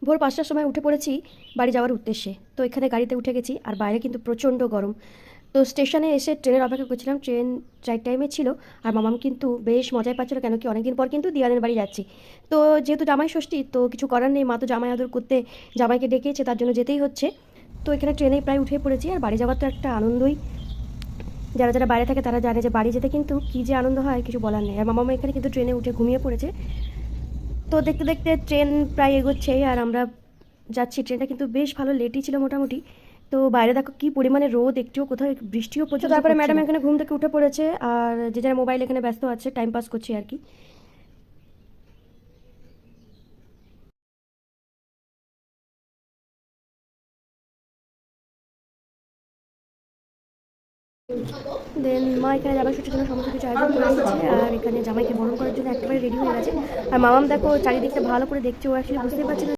ভোর ৫টার সময় উঠে পড়েছি বাড়ি যাওয়ার উদ্দেশ্যে। তো এখানে গাড়িতে উঠে গেছি, আর বাইরে কিন্তু প্রচণ্ড গরম। তো স্টেশনে এসে ট্রেনের অপেক্ষা করছিলাম, ট্রেন রাইট টাইমে ছিল। আর মামাম কিন্তু বেশ মজাই পাচ্ছিল, কেন কি অনেকদিন পর কিন্তু দিয়ানের বাড়ি যাচ্ছি। তো যেহেতু জামাই ষষ্ঠী, তো কিছু করার নেই, মা তো জামাই আদর করতে জামাইকে ডেকেছে, তার জন্য যেতেই হচ্ছে। তো এখানে ট্রেনে প্রায় উঠে পড়েছি, আর বাড়ি যাওয়ার তো একটা আনন্দই। যারা যারা বাইরে থাকে তারা জানে যে বাড়ি যেতে কিন্তু কী যে আনন্দ হয়, কিছু বলার নেই। আর মামামা এখানে কিন্তু ট্রেনে উঠে ঘুমিয়ে পড়েছে। তো দেখতে দেখতে ট্রেন প্রায় এগোচ্ছে, আর আমরা যাচ্ছি। ট্রেনটা কিন্তু বেশ ভালো লেটই ছিল মোটামুটি। তো বাইরে দেখো কি পরিমাণে রোদ, একটুও কোথাও বৃষ্টিও পড়ছে। তারপরে ম্যাডাম এখানে ঘুম থেকে উঠে পড়েছে, আর যে যার মোবাইল এখানে ব্যস্ত আছে, টাইম পাস করছি আর কি। দেন মা এখানে জামাই ষষ্ঠীর জন্য সমস্ত কিছু আয়োজন করে দিচ্ছে, আর এখানে জামাইকে বরণ করার জন্য একেবারে রেডি হয়ে গেছে। আর মামাম দেখো চারিদিকটা ভালো করে দেখছে, ও অ্যাকচুয়ালি বুঝতেই পারছে না